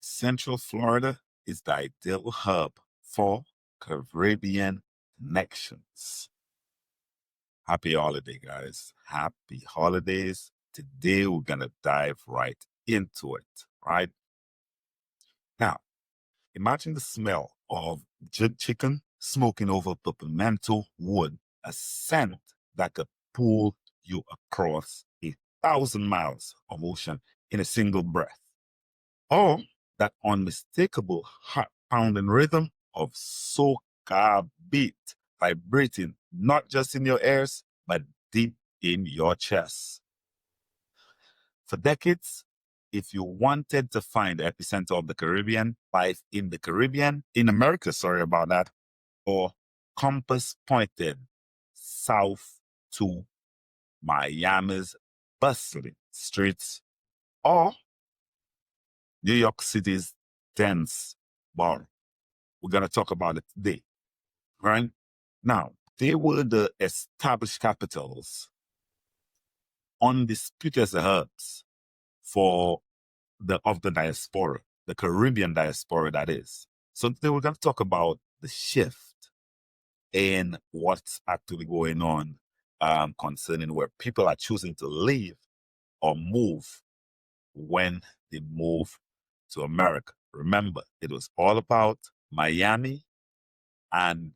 Central Florida is the ideal hub for Caribbean connections. Happy holiday, guys. Happy holidays. Today, we're going to dive right into it, right? Now, imagine the smell of jerk chicken smoking over peppermento wood, a scent that could pull you across 1,000 miles of ocean in a single breath. Or that unmistakable heart-pounding rhythm of soca beat vibrating not just in your ears, but deep in your chest. For decades, if you wanted to find the epicenter of the Caribbean, life in the Caribbean, in America, sorry about that, or compass pointed south to Miami's bustling streets, or New York City's dense bar. We're going to talk about it today, right? Now, they were the established capitals, undisputed as the hubs of the diaspora, the Caribbean diaspora, that is. So today we're going to talk about the shift in what's actually going on concerning where people are choosing to live or move when they move to America. Remember, it was all about Miami and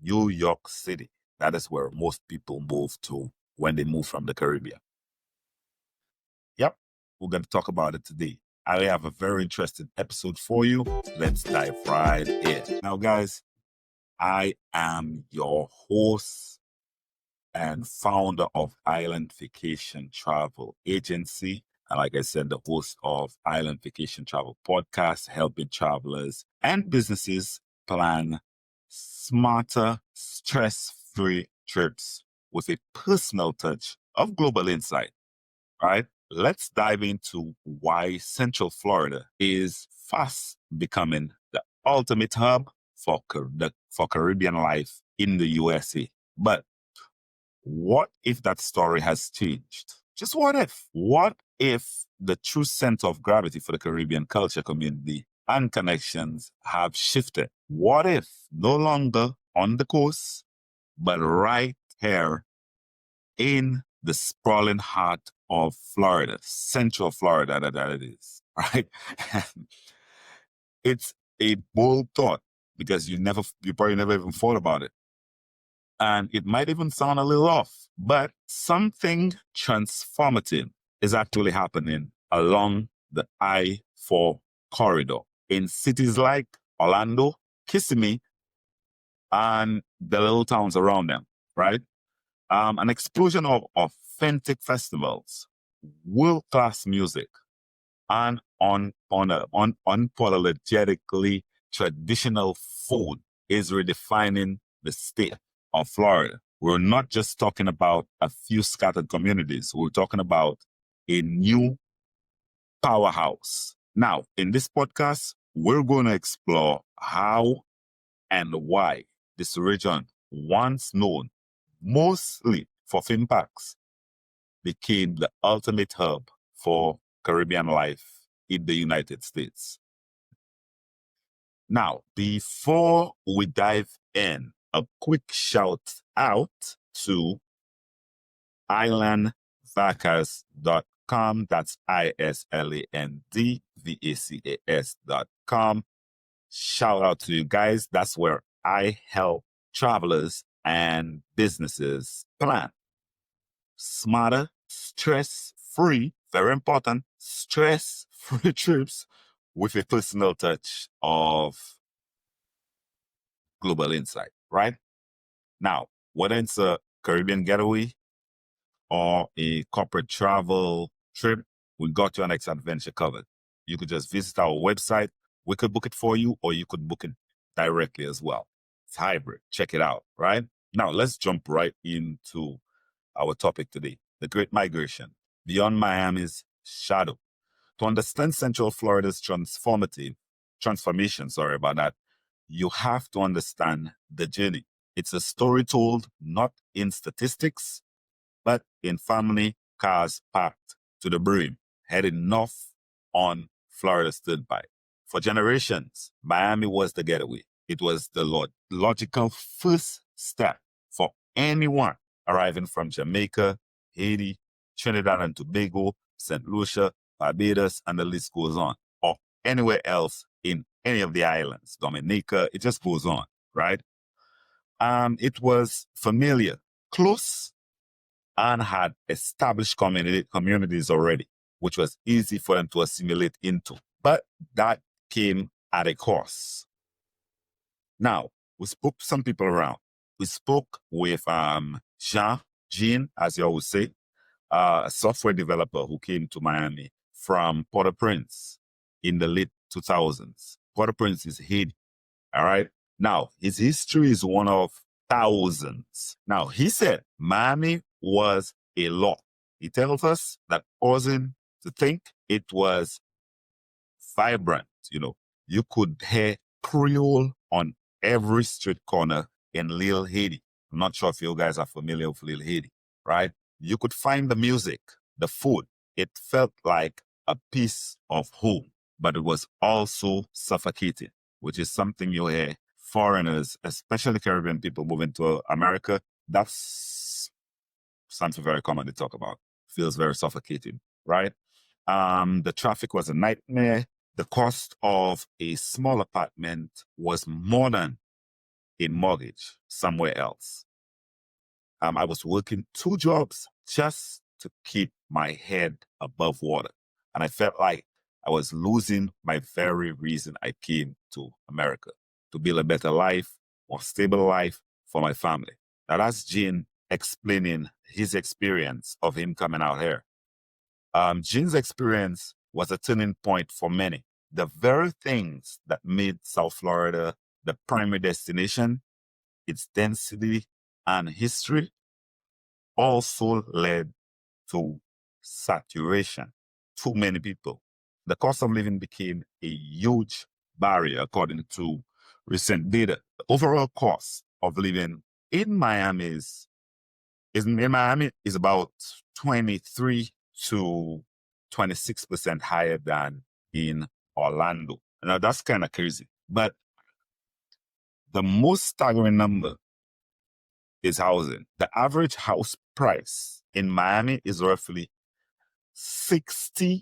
New York City. That is where most people move to when they move from the Caribbean. Yep, we're going to talk about it today. I have a very interesting episode for you. Let's dive right in. Now, guys, I am your host and founder of Island Vacation Travel Agency. And like I said, the host of Island Vacation Travel Podcast, helping travelers and businesses plan smarter, stress-free trips with a personal touch of global insight, right? Let's dive into why Central Florida is fast becoming the ultimate hub for Caribbean life in the USA. But what if that story has changed? Just what if? What if the true center of gravity for the Caribbean culture community and connections have shifted? What if no longer on the coast, but right here in the sprawling heart of Florida, Central Florida, that it is, right? It's a bold thought because you probably never even thought about it. And it might even sound a little off, but something transformative is actually happening along the I-4 corridor in cities like Orlando, Kissimmee, and the little towns around them, right? An explosion of authentic festivals, world-class music, and unapologetically traditional food is redefining the state of Florida. We're not just talking about a few scattered communities. We're talking about a new powerhouse. Now, in this podcast, we're going to explore how and why this region, once known mostly for theme parks, became the ultimate hub for Caribbean life in the United States. Now, before we dive in, a quick shout out to islandvacas.com. That's ISLANDVACAS.com. Shout out to you guys. That's where I help travelers and businesses plan smarter, stress-free, very important, stress-free trips with a personal touch of global insight, right? Now, whether it's a Caribbean getaway or a corporate travel trip, we got your next adventure covered. You could just visit our website. We could book it for you, or you could book it directly as well. It's hybrid. Check it out, right? Now, let's jump right into our topic today, the Great Migration, beyond Miami's shadow. To understand Central Florida's transformation, you have to understand the journey. It's a story told not in statistics, but in family cars packed to the brim, heading north on Florida Turnpike. For generations, Miami was the getaway. It was the logical first step for anyone arriving from Jamaica, Haiti, Trinidad and Tobago, St. Lucia, Barbados, and the list goes on, or anywhere else in any of the islands, Dominica, it just goes on, right? It was familiar, close, and had established communities already, which was easy for them to assimilate into. But that came at a cost. Now, we spoke to some people around. We spoke with Jean, as you always say, a software developer who came to Miami from Port-au-Prince in the late 2000s. Port-au-Prince is Haiti, all right? Now, his history is one of thousands. Now, he said Miami was a law. He tells us that pausing to think it was vibrant, You could hear Creole on every street corner in Lil Haiti. I'm not sure if you guys are familiar with Lil Haiti, right? You could find the music, the food. It felt like a piece of home, but it was also suffocating, which is something you hear foreigners, especially Caribbean people moving to America. That's something very common to talk about. Feels very suffocating, right? The traffic was a nightmare. The cost of a small apartment was more than a mortgage somewhere else. I was working 2 jobs just to keep my head above water. And I felt like I was losing my very reason I came to America, to build a better life, more stable life for my family. Now that's Gene explaining his experience of him coming out here. Gene's experience was a turning point for many. The very things that made South Florida the primary destination, its density and history, also led to saturation. Too many people. The cost of living became a huge barrier, according to recent data. The overall cost of living in Miami is about 23 to 26% higher than in Orlando. Now that's kind of crazy. But the most staggering number is housing. The average house price in Miami is roughly 65%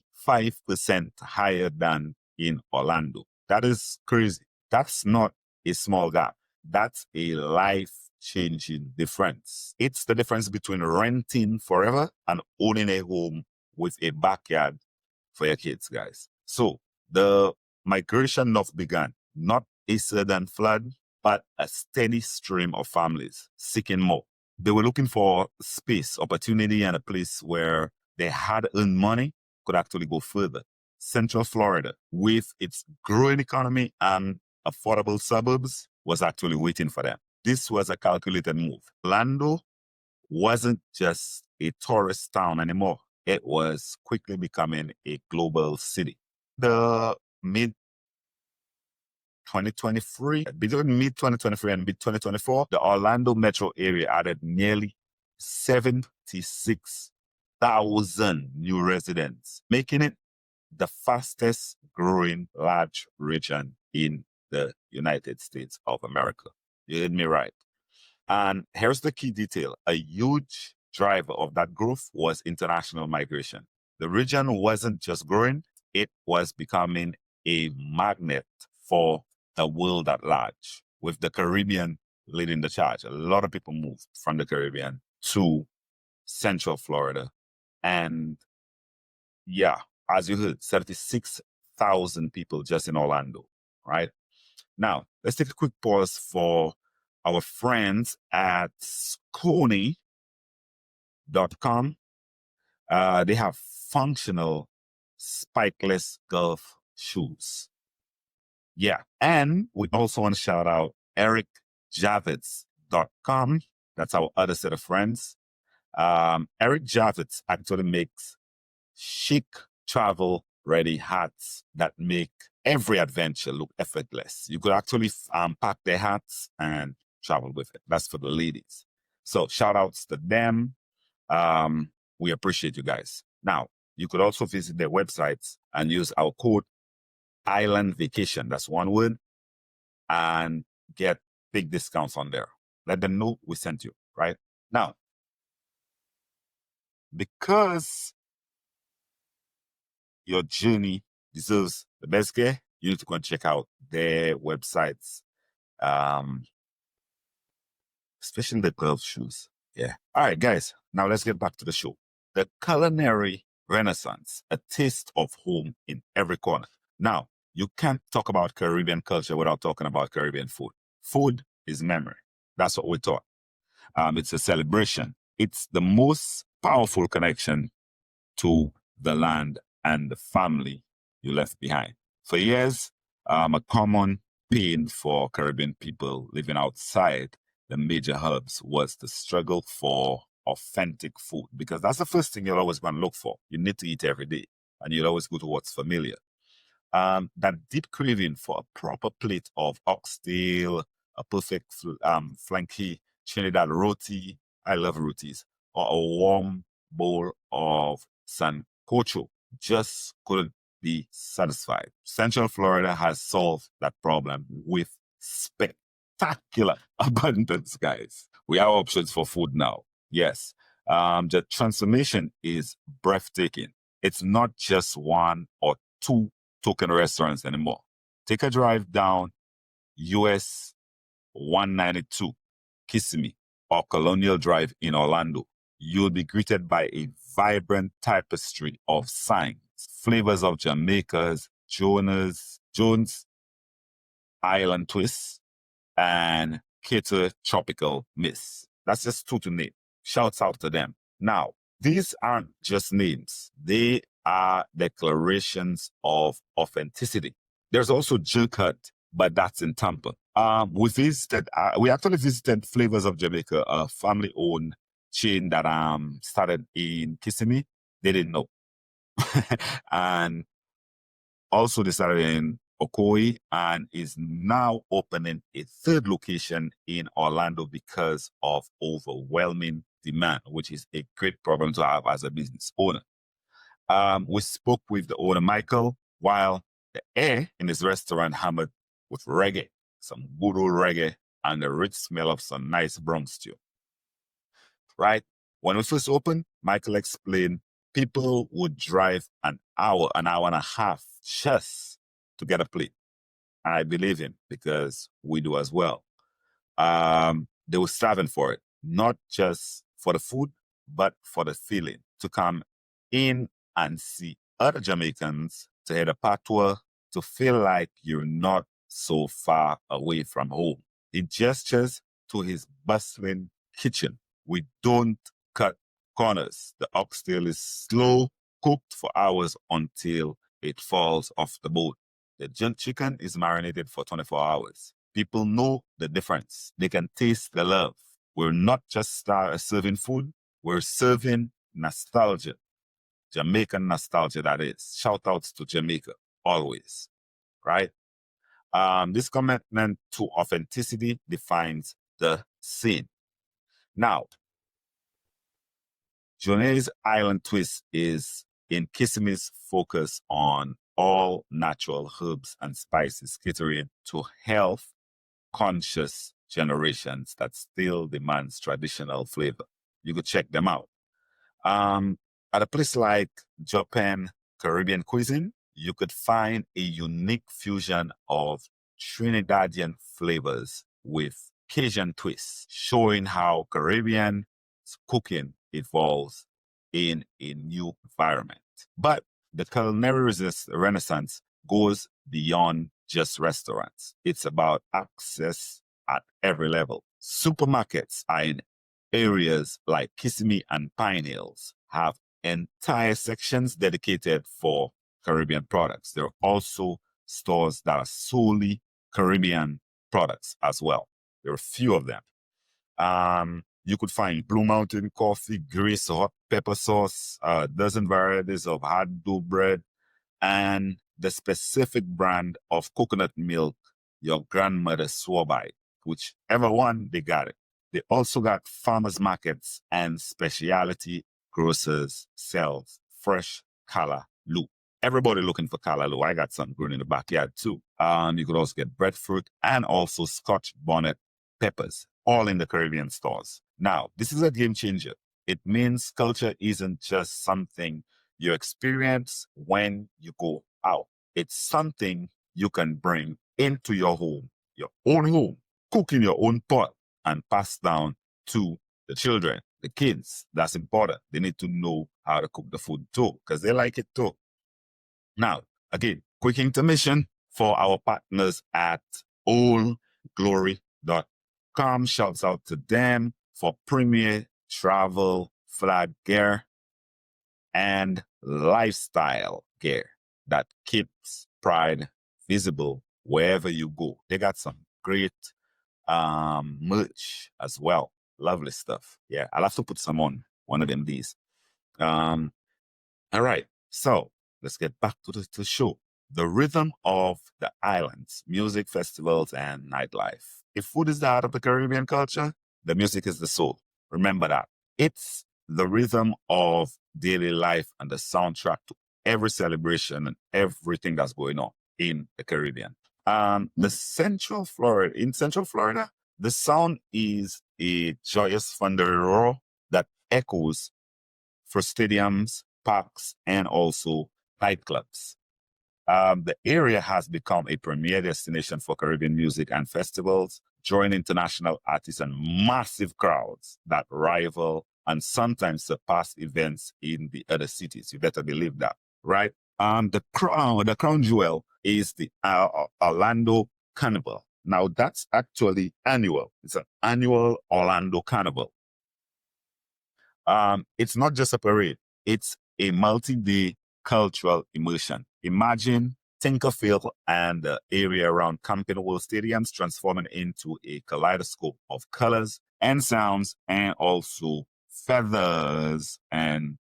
higher than in Orlando. That is crazy. That's not a small gap. That's a life-changing difference. It's the difference between renting forever and owning a home with a backyard for your kids, guys. So the migration north began, not a sudden flood, but a steady stream of families seeking more. They were looking for space, opportunity, and a place where they had earned money could actually go further. Central Florida, with its growing economy and affordable suburbs, was actually waiting for them. This was a calculated move. Orlando wasn't just a tourist town anymore. It was quickly becoming a global city. The mid 2023, between mid 2023 and mid 2024, the Orlando metro area added nearly 76,000 new residents, making it the fastest growing large region in the United States of America. You heard me right. And here's the key detail. A huge driver of that growth was international migration. The region wasn't just growing, it was becoming a magnet for the world at large, with the Caribbean leading the charge. A lot of people moved from the Caribbean to Central Florida. And yeah, as you heard, 36,000 people just in Orlando, right? Now, let's take a quick pause for our friends at Coney.com. They have functional spikeless golf shoes. Yeah. And we also want to shout out EricJavits.com. That's our other set of friends. Eric Javits actually makes chic travel ready hats that make every adventure look effortless. You could actually pack their hats and travel with it. That's for the ladies. So shout outs to them. We appreciate you guys. Now, you could also visit their websites and use our code island vacation. That's one word. And get big discounts on there. Let them know we sent you, right? Now, because your journey deserves the best care, you need to go and check out their websites, especially the glove shoes. Yeah. All right, guys. Now let's get back to the show. The culinary renaissance, a taste of home in every corner. Now, you can't talk about Caribbean culture without talking about Caribbean food. Food is memory. That's what we taught. It's a celebration. It's the most powerful connection to the land and the family you left behind. For years, a common pain for Caribbean people living outside the major hubs was the struggle for authentic food, because that's the first thing you're always going to look for. You need to eat every day, and you'll always go to what's familiar. That deep craving for a proper plate of oxtail, a perfect flanky Trinidad roti. I love rotis. Or a warm bowl of sancocho just couldn't be satisfied. Central Florida has solved that problem with spectacular abundance, guys. We have options for food now. Yes. The transformation is breathtaking. It's not just one or two token restaurants anymore. Take a drive down US 192, Kissimmee, or Colonial Drive in Orlando. You'll be greeted by a vibrant tapestry of signs, flavors of Jamaica's Jones Island Twist, and Cater Tropical Miss. That's just two to name. Shouts out to them. Now, these aren't just names. They are declarations of authenticity. There's also Jerk Hut, but that's in Tampa. We actually visited Flavors of Jamaica, a family-owned chain that started in Kissimmee. They didn't know. And also they started in Ocoee and is now opening a third location in Orlando because of overwhelming demand, which is a great problem to have as a business owner. We spoke with the owner, Michael, while the air in his restaurant hammered with reggae, some good old reggae, and the rich smell of some nice Bronx stew. Right? When we first opened, Michael explained people would drive an hour and a half just to get a plate. And I believe him because we do as well. They were starving for it, not just for the food, but for the feeling to come in and see other Jamaicans, to hear the patois, to feel like you're not so far away from home. He gestures to his bustling kitchen. We don't cut corners. The oxtail is slow cooked for hours until it falls off the bone. The chicken is marinated for 24 hours. People know the difference. They can taste the love. We're not just serving food, we're serving nostalgia. Jamaican nostalgia, that is. Shout outs to Jamaica, always, right? This commitment to authenticity defines the scene. Now, Jones Island Twist is in Kissimmee's focus on all natural herbs and spices, catering to health-conscious generations that still demands traditional flavor. You could check them out. At a place like Japan Caribbean cuisine, you could find a unique fusion of Trinidadian flavors with Cajun twists, showing how Caribbean cooking evolves in a new environment. But the culinary renaissance goes beyond just restaurants. It's about access at every level. Supermarkets are in areas like Kissimmee and Pine Hills, have entire sections dedicated for Caribbean products. There are also stores that are solely Caribbean products as well. There are a few of them. You could find Blue Mountain coffee, Grace hot pepper sauce, a dozen varieties of hard dough bread, and the specific brand of coconut milk your grandmother swore by. Whichever one, they got it. They also got farmers markets and specialty grocers sells fresh callaloo. Everybody looking for callaloo. I got some growing in the backyard too. You could also get breadfruit and also Scotch bonnet peppers, all in the Caribbean stores. Now, this is a game changer. It means culture isn't just something you experience when you go out. It's something you can bring into your own home, cook in your own pot, and pass down to the children, the kids. That's important. They need to know how to cook the food too, because they like it too. Now, again, quick intermission for our partners at oldglory.com. Shouts out to them for premier travel flag gear and lifestyle gear that keeps pride visible wherever you go. They got some great merch as well. Lovely stuff. Yeah, I'll have to put some on one of them these. All right, so let's get back to the show. The rhythm of the islands, music, festivals, and nightlife. If food is the heart of the Caribbean culture, the music is the soul. Remember that. It's the rhythm of daily life and the soundtrack to every celebration and everything that's going on in the Caribbean. In Central Florida, the sound is a joyous thundery roar that echoes for stadiums, parks, and also nightclubs. The area has become a premier destination for Caribbean music and festivals, drawing international artists and massive crowds that rival and sometimes surpass events in the other cities. You better believe that, right? The crown jewel is the Orlando Carnival. Now that's actually annual. It's an annual Orlando Carnival. It's not just a parade. It's a multi-day cultural immersion. Imagine Tinkerfield and the area around Camping World Stadiums transforming into a kaleidoscope of colors and sounds and also feathers and,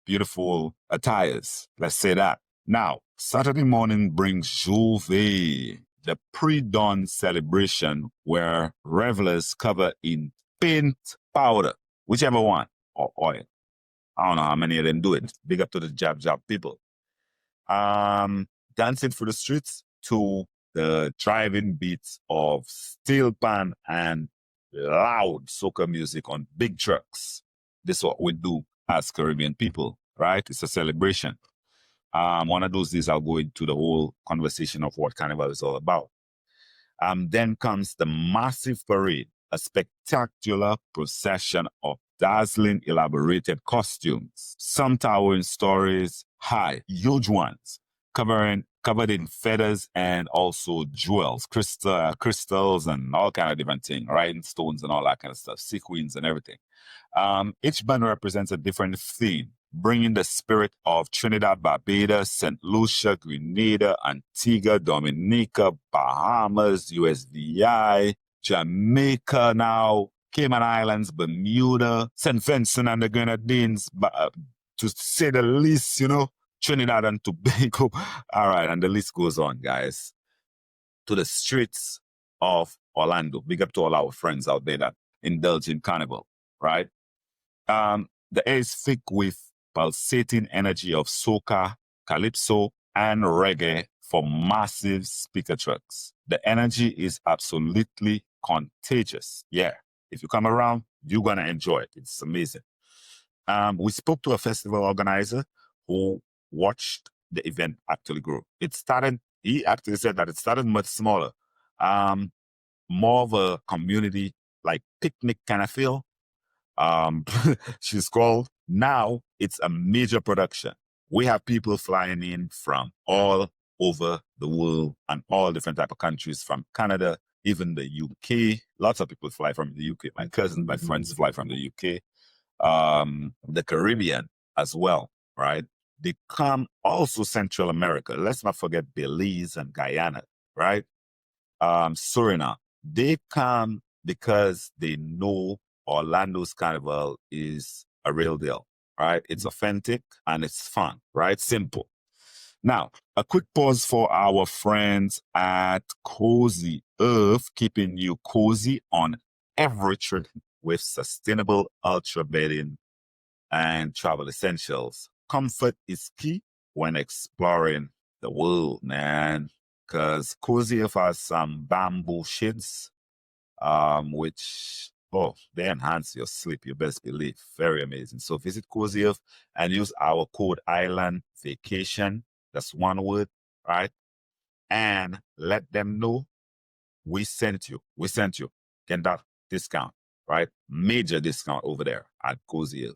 beautiful attires. Let's say that. Now, Saturday morning brings Juve, the pre-dawn celebration where revelers cover in paint powder, whichever one, or oil. I don't know how many of them do it. Big up to the jab people. Dancing through the streets to the driving beats of steel pan and loud soca music on big trucks. This is what we do as Caribbean people, right? It's a celebration. One of those days I'll go into the whole conversation of what Carnival is all about. Then comes the massive parade, a spectacular procession of dazzling, elaborated costumes, some towering stories high, huge ones, covered in feathers and also jewels, crystals and all kind of different things, rhinestones and all that kind of stuff, sequins and everything. Each band represents a different theme, bringing the spirit of Trinidad, Barbados, St. Lucia, Grenada, Antigua, Dominica, Bahamas, USVI, Jamaica now, Cayman Islands, Bermuda, St. Vincent and the Grenadines, to say the least, Trinidad and Tobago. All right, and the list goes on, guys. To the streets of Orlando. Big up to all our friends out there that indulge in Carnival, right? The air is thick with pulsating energy of soca, calypso, and reggae for massive speaker trucks. The energy is absolutely contagious. Yeah, if you come around, you're going to enjoy it. It's amazing. We spoke to a festival organizer who watched the event actually grow. He actually said that it started much smaller, more of a community, like picnic kind of feel. She's called. Now it's a major production. We have people flying in from all over the world and all different type of countries, from Canada, even the UK. Lots of people fly from the UK. My cousins, my friends fly from the UK. The Caribbean as well, right? They come also Central America. Let's not forget Belize and Guyana, right? Suriname. They come because they know Orlando's Carnival is a real deal, right? It's authentic and it's fun, right? Simple. Now, a quick pause for our friends at Cozy Earth, keeping you cozy on every trip with sustainable ultra bedding and travel essentials. Comfort is key when exploring the world, man. Because Cozy has some bamboo shades, which, oh, they enhance your sleep, you best believe. Very amazing. So visit Cozy and use our code Island Vacation. That's one word, right? And let them know we sent you. We sent you. Get that discount, right? Major discount over there at Cozy.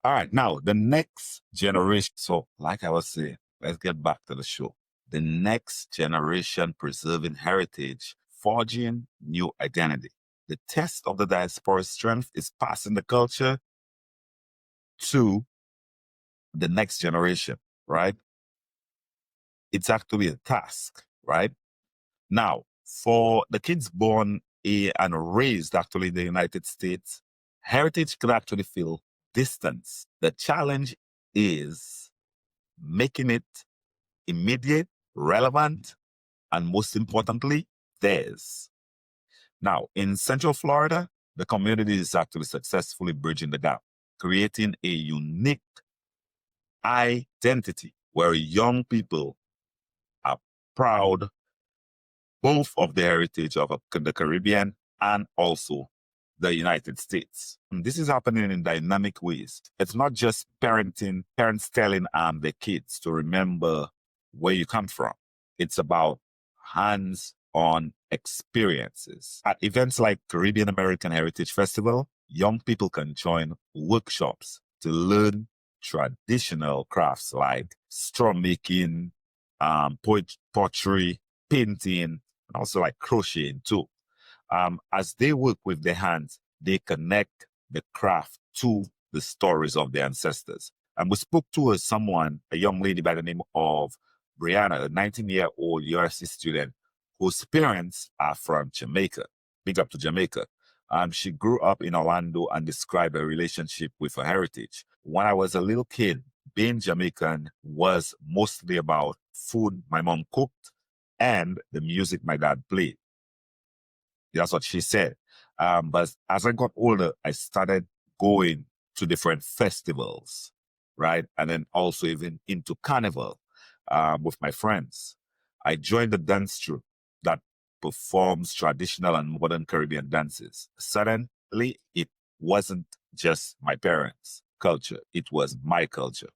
All right, now the next generation. So, like I was saying, let's get back to the show. The next generation preserving heritage, forging new identity. The test of the diaspora's strength is passing the culture to the next generation, right? It's actually a task, right? Now, for the kids born and raised actually in the United States, heritage can actually feel distance. The challenge is making it immediate, relevant, and most importantly, theirs. Now, in Central Florida, the community is actually successfully bridging the gap, creating a unique identity where young people are proud both of the heritage of the Caribbean and also the United States. And this is happening in dynamic ways. It's not just parents telling their kids to remember where you come from. It's about hands-on experiences. At events like Caribbean American Heritage Festival, young people can join workshops to learn traditional crafts like straw making, pottery, painting, and also like crocheting too. As they work with their hands, they connect the craft to the stories of their ancestors. And we spoke to a young lady by the name of Brianna, a 19-year-old USC student whose parents are from Jamaica. Big up to Jamaica. She grew up in Orlando and described her relationship with her heritage. When I was a little kid, being Jamaican was mostly about food my mom cooked and the music my dad played. That's what she said. But as I got older, I started going to different festivals, right? And then also even into carnival with my friends. I joined the dance troupe that performs traditional and modern Caribbean dances. Suddenly, it wasn't just my parents' culture, it was my culture.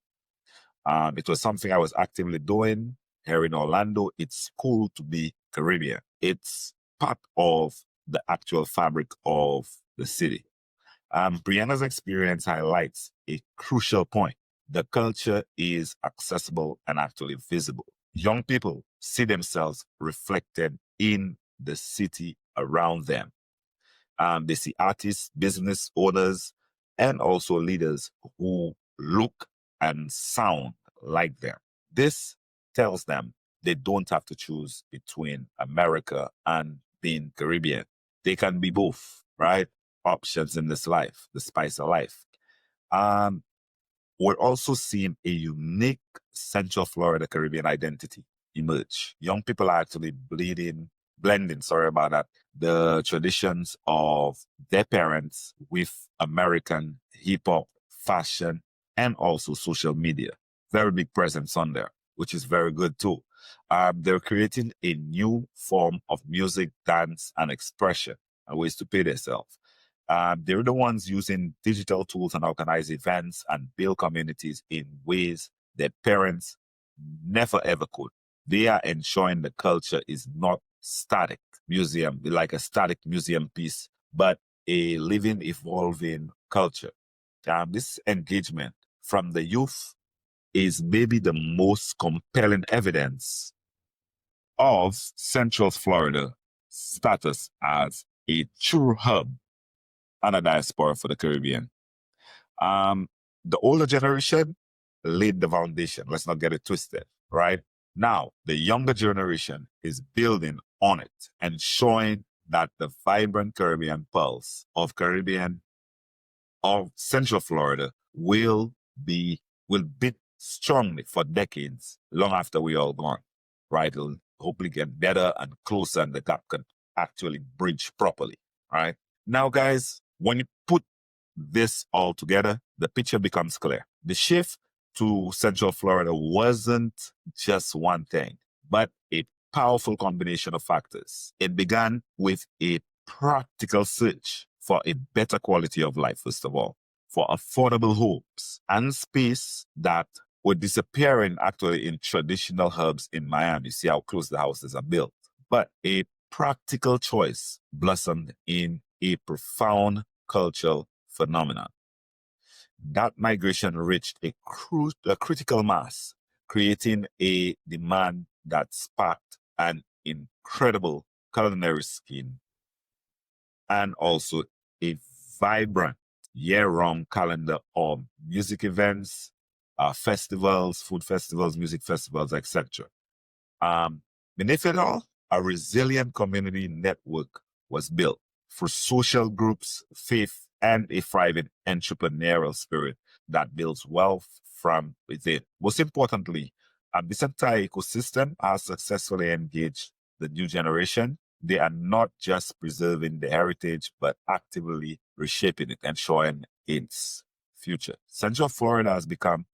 It was something I was actively doing here in Orlando. It's cool to be Caribbean. It's part of the actual fabric of the city. Brianna's experience highlights a crucial point. The culture is accessible and actually visible. Young people see themselves reflected in the city around them. They see artists, business owners, and also leaders who look and sound like them. This tells them they don't have to choose between America and being Caribbean. They can be both, right? Options in this life, the spice of life. Um, we're also seeing a unique Central Florida Caribbean identity emerge. Young people are actually blending, sorry about that, the traditions of their parents with American hip hop, fashion, and also social media. Very big presence on there, which is very good too. They're creating a new form of music, dance, and expression and ways to pay themselves. They're the ones using digital tools and organize events and build communities in ways that parents never ever could. They are ensuring the culture is not static museum, like a static museum piece, but a living, evolving culture. This engagement from the youth is maybe the most compelling evidence of Central Florida status as a true hub and a diaspora for the Caribbean. Um, the older generation laid the foundation. Let's not get it twisted, right? Now, the younger generation is building on it and showing that the vibrant Caribbean pulse of Central Florida will beat strongly for decades, long after we all gone, right? It'll hopefully get better and closer and the gap can actually bridge properly, right? Now, guys, when you put this all together, the picture becomes clear. The shift to Central Florida wasn't just one thing, but a powerful combination of factors. It began with a practical search for a better quality of life, first of all, for affordable homes and space that were disappearing actually in traditional hubs in Miami. See how close the houses are built. But a practical choice blossomed in a profound cultural phenomenon. That migration reached a critical mass, creating a demand that sparked an incredible culinary scene and also a vibrant year-round calendar of music events, festivals, food festivals, music festivals, etc. Beneath it all, a resilient community network was built for social groups, faith, and a thriving entrepreneurial spirit that builds wealth from within. Most importantly, this entire ecosystem has successfully engaged the new generation. They are not just preserving the heritage, but actively reshaping it, ensuring its future. Central Florida has become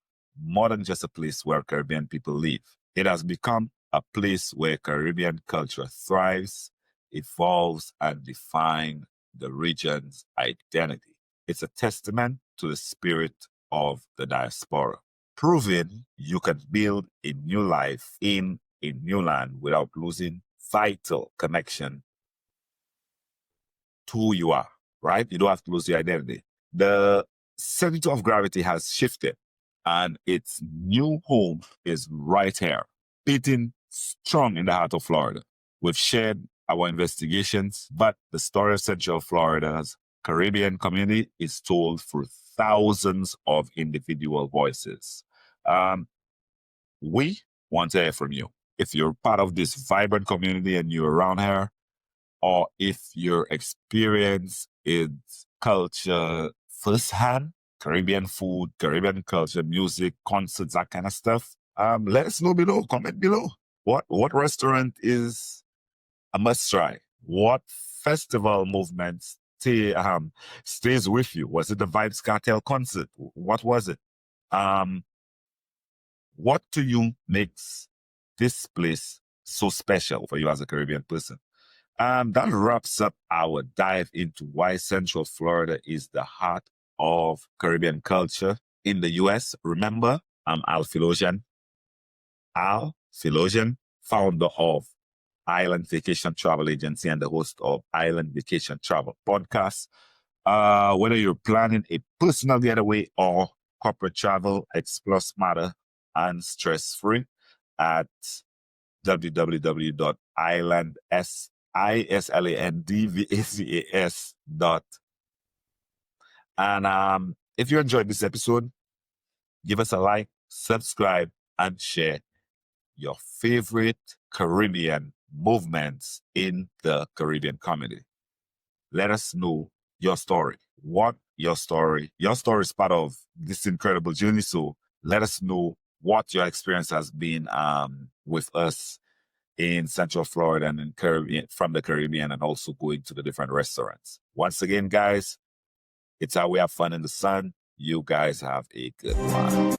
more than just a place where Caribbean people live. It has become a place where Caribbean culture thrives, evolves, and defines the region's identity. It's a testament to the spirit of the diaspora, proving you can build a new life in a new land without losing vital connection to who you are, right? You don't have to lose your identity. The center of gravity has shifted and its new home is right here, beating strong in the heart of Florida. We've shared our investigations, but the story of Central Florida's Caribbean community is told through thousands of individual voices. We want to hear from you. If you're part of this vibrant community and you're around here, or if your experience is culture firsthand, Caribbean food, Caribbean culture, music, concerts, that kind of stuff, let us know below. Comment below. What restaurant is a must try? What festival movement stays with you? Was it the Vibes Cartel concert? What was it? What to you makes this place so special for you as a Caribbean person? That wraps up our dive into why Central Florida is the heart of Caribbean culture in the US. Remember, I'm Al Philosian, founder of Island Vacation Travel Agency and the host of Island Vacation Travel Podcast. Whether you're planning a personal getaway or corporate travel, explore smarter and stress-free at www.islandvacas.com. And if you enjoyed this episode, give us a like, subscribe, and share your favorite Caribbean movements in the Caribbean community. Let us know your story. Your story is part of this incredible journey. So let us know what your experience has been with us in Central Florida and in Caribbean, from the Caribbean, and also going to the different restaurants. Once again, guys, it's how we have fun in the sun. You guys have a good one.